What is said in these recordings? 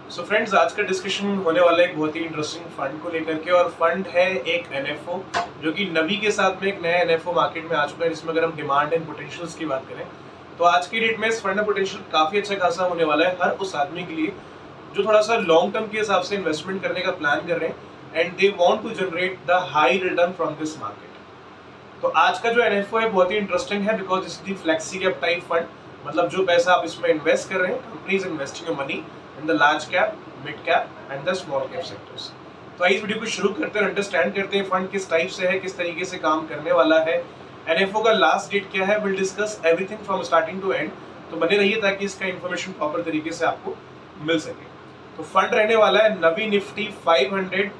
So friends, आज का discussion होने वाला है एक बहुत ही इंटरेस्टिंग फंड को लेकर के। और फंड है एक एनएफओ, जो कि नवी के साथ में एक नया एनएफओ मार्केट में आ चुका है, जिसमें अगर हम डिमांड एंड पोटेंशियल्स की बात करें तो आज की डेट में इस फंड का पोटेंशियल काफी अच्छा खासा होने वाला है हर उस आदमी के लिए जो थोड़ा सा लॉन्ग टर्म के हिसाब से इन्वेस्टमेंट करने का प्लान कर रहे हैं and they want to generate the high return from this market. तो आज का जो एनएफओ है बहुत ही इंटरेस्टिंग है, because it's the flexi cap type fund. मतलब जो पैसा आप इसमें इन्वेस्ट कर रहे हैं, company is investing your money in the large cap, mid cap and the small cap sectors. तो आइए इस वीडियो को शुरू करते हैं, अंडरस्टैंड करते हैं फंड किस टाइप से है, किस तरीके से काम करने वाला है, एनएफओ का लास्ट डेट क्या है। Will discuss everything from starting to end. तो बने रहिए ताकि इसका इन्फॉर्मेशन प्रॉपर तरीके से आपको मिल सके। तो फंड रहने वाला है Navi Nifty 500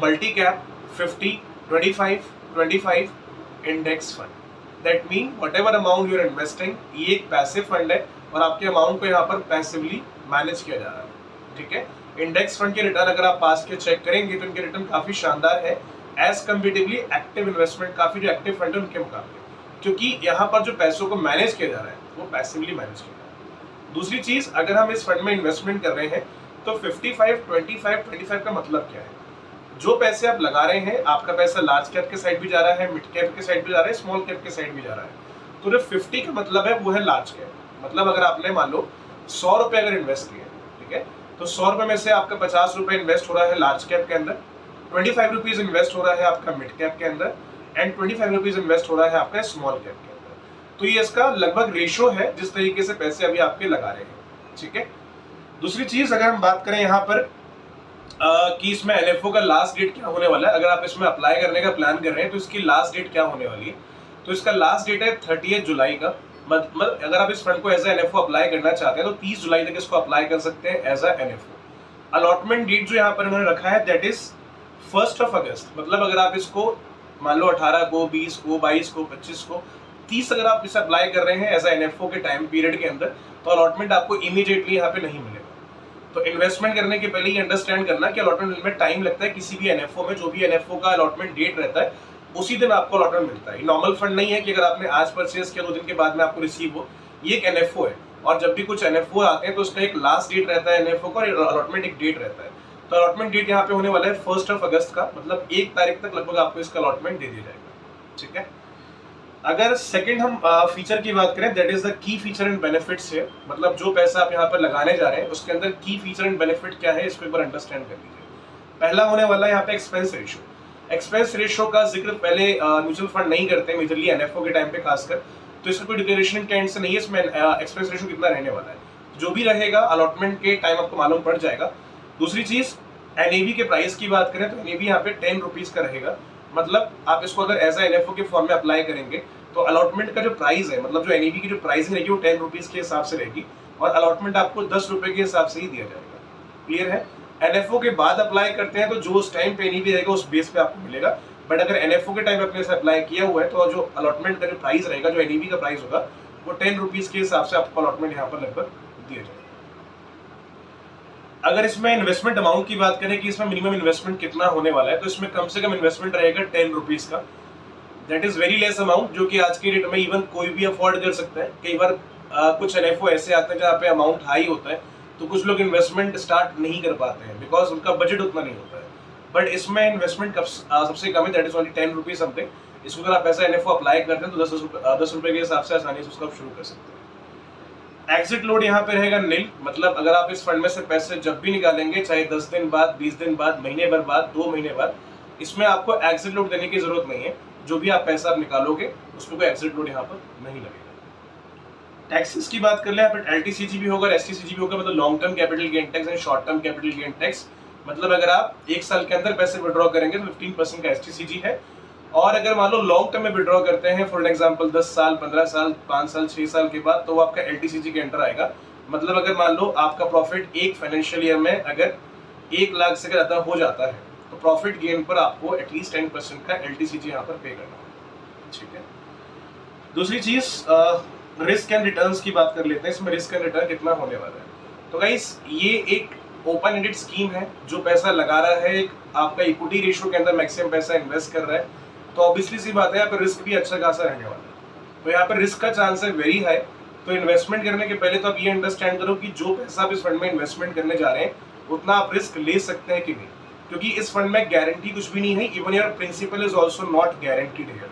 multi cap 50 25 25 index fund. That mean whatever amount you are investing, ये एक पैसिव फंड है और आपके अमाउंट को यहाँ पर पैसिवली मैनेज किया जा रहा है। ठीक है, इंडेक्स फंड के रिटर्न अगर आप पास के चेक करेंगे तो इनके रिटर्न काफी शानदार है एज कंपेरेटिवली एक्टिव इन्वेस्टमेंट, काफी जो एक्टिव फंड है उनके मुकाबले, क्योंकि यहाँ पर जो पैसों को मैनेज किया जा रहा है वो पैसिवली मैनेज किया जा रहा है। दूसरी चीज, अगर हम इस फंड में इन्वेस्टमेंट कर रहे हैं तो 55 25 25 का मतलब क्या है? जो पैसे आप लगा रहे हैं, आपका पैसा लार्ज कैप के साइड भी जा रहा है, मिड कैप के साइड भी जा रहा है, स्मॉल कैप के साइड भी जा रहा है। तो जो 50 का मतलब है वो है लार्ज कैप। मतलब अगर आपने मान लो 100 रुपए अगर इन्वेस्ट किए, ठीक है, तो 100 रुपए में से आपका 50 रुपए इन्वेस्ट हो रहा है लार्ज कैप के अंदर, 25 रुपीज इन्वेस्ट हो रहा है आपका मिड कैप के अंदर एंड 25 रुपीज इन्वेस्ट हो रहा है आपका स्मॉल कैप के अंदर। तो ये इसका लगभग रेशो है जिस तरीके से पैसे अभी आपके लगा रहे हैं। ठीक है, दूसरी चीज अगर हम बात करें यहाँ पर कि इसमें एनएफओ का लास्ट डेट क्या होने वाला है, अगर आप इसमें अप्लाई करने का प्लान कर रहे हैं तो इसकी लास्ट डेट क्या होने वाली है? तो इसका लास्ट डेट है 30 जुलाई का। मतलब अगर आप इस फंड को एज ए एनएफओ अप्लाई करना चाहते हैं तो 30 जुलाई तक इसको अप्लाई कर सकते हैं as a NFO. Allotment date जो यहाँ पर इन्होंने रखा है दैट इज 1 अगस्त। मतलब अगर आप इसको मान लो 18 को, 20 को, 22 को, 25 को, 30 अगर आप इसे अप्लाई कर रहे हैं एज ए एनएफओ के टाइम पीरियड के अंदर, तो अलॉटमेंट आपको इमीडिएटली यहाँ पे नहीं मिलेगा। तो इन्वेस्टमेंट करने के पहले ही अंडरस्टैंड करना कि अलॉटमेंट में टाइम लगता है। किसी भी एनएफओ में जो भी एनएफओ का अलॉटमेंट डेट रहता है उसी दिन आपको अलॉटमेंट मिलता है। नॉर्मल फंड नहीं है कि अगर आपने आज परचेज किया 2 दिन के बाद में आपको रिसीव हो। ये एक एनएफओ है और जब भी कुछ एनएफओ आते हैं तो उसका एक लास्ट डेट रहता है एनएफओ का और अलॉटमेंट एक डेट रहता है। तो अलॉटमेंट डेट यहाँ पे होने वाला है 1 अगस्त का। मतलब 1 तारीख तक लगभग आपको इसका अलॉटमेंट दे दिया जाएगा। ठीक है, अगर सेकंड हम फीचर की बात करें, that is the key feature and benefits है। मतलब जो पैसा आप यहाँ पर लगाने जा रहे हैं उसके अंदर की फीचर एंड बेनिफिट क्या है, इसको एक बार अंडरस्टैंड कर लीजिए। पहला होने वाला है यहाँ पे एक्सपेंस रेशियो। एक्सपेंस रेशियो का जिक्र पहले म्यूचुअल फंड नहीं करते, मेजरली एनएफओ के टाइम पे खासकर, तो इसमें कोई डिक्लेरेशन के एंड से नहीं है इसमें एक्सपेंस रेशियो कितना रहने वाला है। जो भी रहेगा अलॉटमेंट के टाइम आपको मालूम पड़ जाएगा। दूसरी चीज, एनएवी के प्राइस की बात करें तो एनएवी यहाँ पे 10 रुपीज का रहेगा। मतलब आप इसको अगर एज एनएफओ के फॉर्म में अप्लाई करेंगे तो अलॉटमेंट का जो प्राइस है, मतलब जो एनईवी की जो प्राइसिंग रहेगी वो 10 रुपीज के हिसाब से रहेगी और अलॉटमेंट आपको 10 रुपए के हिसाब से ही दिया जाएगा। क्लियर है? एनएफओ के बाद अप्लाई करते हैं तो जो उस टाइम पे एनईवी रहेगा उस बेस पे आपको मिलेगा। बट अगर एनएफओ के टाइम अपने से अप्लाई किया हुआ है तो जो अलॉटमेंट का जो प्राइस रहेगा, जो एनईवी का प्राइस होगा, वो 10 रुपीज के हिसाब से आपको अलॉटमेंट यहाँ पर लगभग दिया जाएगा। अगर इसमें इन्वेस्टमेंट अमाउंट की बात करें कि इसमें मिनिमम इन्वेस्टमेंट कितना होने वाला है, तो इसमें कम से कम इन्वेस्टमेंट रहेगा 10 रुपीज का। That is very less amount, जो कि आज की डेट में इवन कोई भी अफोर्ड कर सकता है। कई बार कुछ एनएफओ ऐसे आते हैं जहाँ पे अमाउंट हाई होता है तो कुछ लोग इन्वेस्टमेंट स्टार्ट नहीं कर पाते हैं बिकॉज उनका बजट उतना नहीं होता है। बट इसमें इन्वेस्टमेंट सबसे कम है, that is only 10 rupees something. इसको अगर आप ऐसा एनएफओ अप्लाई करते हैं तो 10 रुपए के हिसाब से आसानी से उसका शुरू कर सकते हैं। एग्जिट लोड यहाँ पे रहेगा नील। मतलब अगर आप इस फंड में से पैसे जब भी निकालेंगे, चाहे 10 दिन बाद, 20 दिन बाद, महीने भर बाद, 2 महीने बाद, इसमें आपको एग्जिट लोड देने की जरूरत नहीं है। जो भी आप पैसा आप निकालोगे उसमें कोई एग्जिट लोड यहाँ पर नहीं लगेगा। टैक्सेस की बात कर ले, यहाँ पर एलटीसीजी भी होगा, एसटीसीजी भी होगा। मतलब long term capital gain tax and short term capital gain tax. मतलब अगर आप 1 साल के अंदर पैसे विड्रॉ करेंगे तो 15% का एसटीसीजी है। और अगर मान लो लॉन्ग टर्म में विड्रॉ करते हैं, फॉर एग्जांपल 10 साल, 15 साल, 5 साल, 6 साल के बाद, तो वो आपका एलटीसीजी के अंडर आएगा। मतलब अगर मान लो आपका प्रॉफिट एक फाइनेंशियल ईयर में अगर 1 लाख से ज्यादा हो जाता है तो प्रॉफिट गेन पर आपको एटलीस्ट 10% का एलटीसीजी यहाँ पर पे करना होगा। ठीक है, दूसरी चीज रिस्क एंड रिटर्न्स की बात कर लेते हैं। इसमें रिस्क एंड रिटर्न कितना होने वाला है? तो गाइस, ये एक ओपन एंडेड स्कीम है। जो पैसा लगा रहा है, एक आपका इक्विटी रेशियो के अंदर मैक्सिमम पैसा इन्वेस्ट कर रहा है, तो ऑब्वियसली सी बात है यहाँ पर रिस्क भी अच्छा खासा रहने वाला है। तो यहाँ पर रिस्क का चांस है वेरी हाई तो इन्वेस्टमेंट करने के पहले तो आप ये अंडरस्टैंड करो कि जो पैसा आप इस फंड में इन्वेस्टमेंट करने जा रहे हैं उतना आप रिस्क ले सकते हैं कि नहीं, क्योंकि इस फंड में गारंटी कुछ भी नहीं है। Even your principal is also not guaranteed here,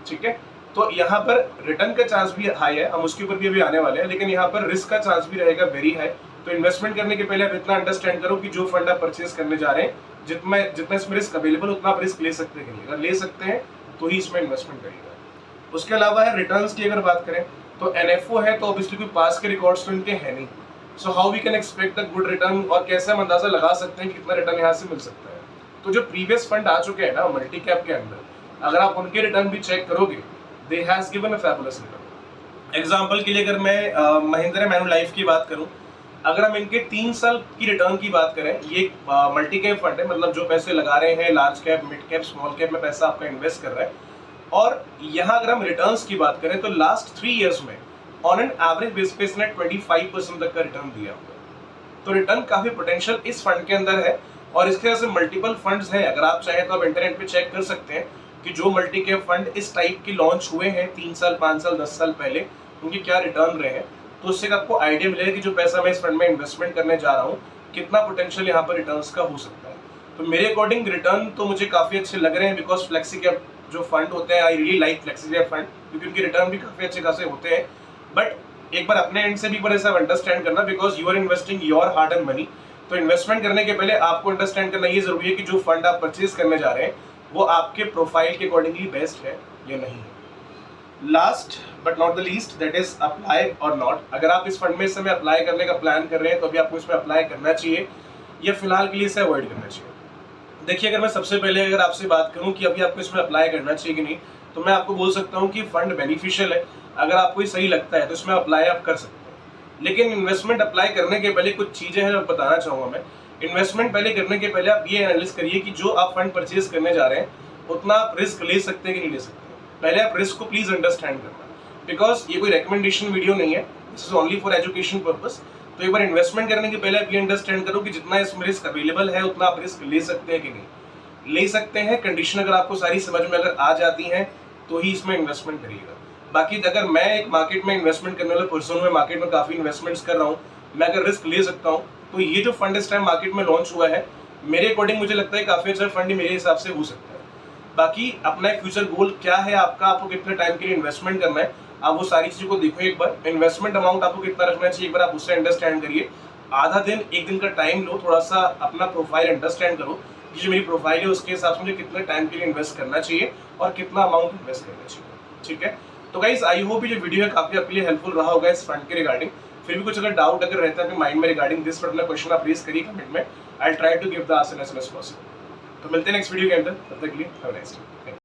ठीक है। तो यहाँ पर रिटर्न का चांस भी हाई है, हम उसके ऊपर भी अभी आने वाले हैं, लेकिन यहाँ पर रिस्क का चांस भी रहेगा वेरी हाई। तो इन्वेस्टमेंट करने के पहले आप इतना अंडरस्टैंड करो कि जो फंड आप परचेज करने जा रहे हैं जितना इसमें रिस्क अवेलेबल उतना आप रिस्क ले सकते हैं कि नहीं। अगर ले सकते हैं तो ही इसमें इन्वेस्टमेंट करिएगा। उसके अलावा है रिटर्न्स की अगर बात करें तो एनएफओ है तो ऑब्वियसली कोई पास के रिकॉर्ड्स तो इनके है नहीं। So how we can expect a good return, और कैसे हम अंदाजा लगा सकते हैं कितना रिटर्न यहाँ से मिल सकता है। तो जो प्रीवियस फंड आ चुके हैं ना मल्टी कैप के अंदर, अगर आप उनके रिटर्न भी चेक करोगे, they has given a fabulous return. Example के लिए अगर मैं महिंद्रा मैन्युलाइफ की बात करूं, अगर हम इनके 3 साल की रिटर्न की बात करें, ये मल्टी कैप फंड है, मतलब जो पैसे लगा रहे हैं large cap, mid cap, small cap में पैसा आपका इन्वेस्ट कर रहा है। और यहाँ अगर हम रिटर्न्स की बात करें तो लास्ट 3 इयर्स में ऑन एन एवरेज बेस पे इसने 25% तक का रिटर्न दिया हुआ है। तो रिटर्न काफी पोटेंशियल इस फंड के अंदर है। और इसके जैसे मल्टीपल फंड्स हैं, अगर आप चाहें तो आप इंटरनेट पे चेक कर सकते हैं कि जो मल्टी कैप फंड इस टाइप के लॉन्च हुए हैं 3 साल, 5 साल, 10 साल पहले, उनके क्या रिटर्न रहे हैं। तो उससे आपको आइडिया मिलेगा कि जो पैसा मैं इस फंड में इन्वेस्टमेंट करने जा रहा हूँ कितना पोटेंशियल यहाँ पर रिटर्न्स का हो सकता है। तो मेरे अकॉर्डिंग रिटर्न तो मुझे काफी अच्छे लग रहे हैं, बिकॉज फ्लेक्सी कैप जो फंड होते हैं, I really like flexi cap fund, क्योंकि उनके रिटर्न भी काफी अच्छे खासे होते हैं। बट एक बार अपने एंड से भी बड़े सब अंडरस्टैंड करना, because you are investing your hard and money. तो इन्वेस्टमेंट करने के पहले आपको अंडरस्टैंड करना ये जरूरी है कि जो फंड आप परचेज करने जा रहे हैं वो आपके प्रोफाइल के अकॉर्डिंगली बेस्ट है या नहीं है। Last but not the least, that is apply और नॉट। अगर आप इस फंड में इस समय अप्लाई करने का प्लान कर रहे हैं तो अभी आपको इसमें अप्लाई करना चाहिए या फिलहाल के लिए इसे अवॉइड करना चाहिए। देखिए, अगर मैं सबसे पहले अगर आपसे बात करूं कि अभी आपको इसमें अप्लाई करना चाहिए कि नहीं, तो मैं आपको बोल सकता हूं कि फंड बेनिफिशियल है। अगर आपको सही लगता है तो इसमें अप्लाई आप कर सकते हैं। लेकिन इन्वेस्टमेंट अप्लाई करने के पहले कुछ चीजें हैं जो बताना चाहूंगा मैं। इन्वेस्टमेंट पहले करने के पहले आप ये एनालिसिस करिए कि जो आप फंड परचेज करने जा रहे हैं उतना आप रिस्क ले सकते हैं कि नहीं ले सकते। पहले आप रिस्क को प्लीज अंडरस्टैंड करना, बिकॉज ये कोई रिकमेंडेशन वीडियो नहीं है, this is only for education purpose. तो एक बार इन्वेस्टमेंट करने के पहले आप ये अंडरस्टैंड करो कि जितना इसमें रिस्क अवेलेबल है उतना आप रिस्क ले सकते हैं कि नहीं ले सकते हैं। कंडीशन अगर आपको सारी समझ में अगर आ जाती हैं तो ही इसमें इन्वेस्टमेंट करिएगा। बाकी अगर मैं एक मार्केट में इन्वेस्टमेंट करने वाला पर्सन हूँ, मैं मार्केट में काफी इन्वेस्टमेंट्स कर रहा हूँ, मैं अगर रिस्क ले सकता हूँ, तो ये जो फंड इस टाइम मार्केट में लॉन्च हुआ है मेरे अकॉर्डिंग मुझे लगता है काफी अच्छा फंड मेरे हिसाब से हो सकता है। बाकी अपना एक फ्यूचर गोल क्या है आपका, आपको कितने टाइम के लिए इन्वेस्टमेंट करना है, आप वो सारी चीजों को देखो। एक बार इन्वेस्टमेंट अमाउंट आपको कितना रखना चाहिए एक बार आप उससे अंडरस्टैंड करिए। आधा दिन, एक दिन का टाइम लो, थोड़ा सा अपना प्रोफाइल अंडरस्टैंड करो कि जो मेरी प्रोफाइल है उसके हिसाब से मुझे कितने टाइम के लिए इन्वेस्ट करना चाहिए और कितना अमाउंट इन्वेस्ट करना चाहिए, ठीक है। तो गाइस, आई होप ये जो वीडियो है काफी आपके लिए हेल्पफुल रहा होगा इस फंड के रिगार्डिंग। फिर भी कुछ अगर डाउट अगर रहता है माइंड में रिगार्डिंग दिस पर्टिकुलर क्वेश्चन, आप रेज करिए कमेंट में। I try to give the answer as soon as possible. तो मिलते हैं नेक्स्ट वीडियो के अंदर, तब तक के लिए हैव अ नाइस डे।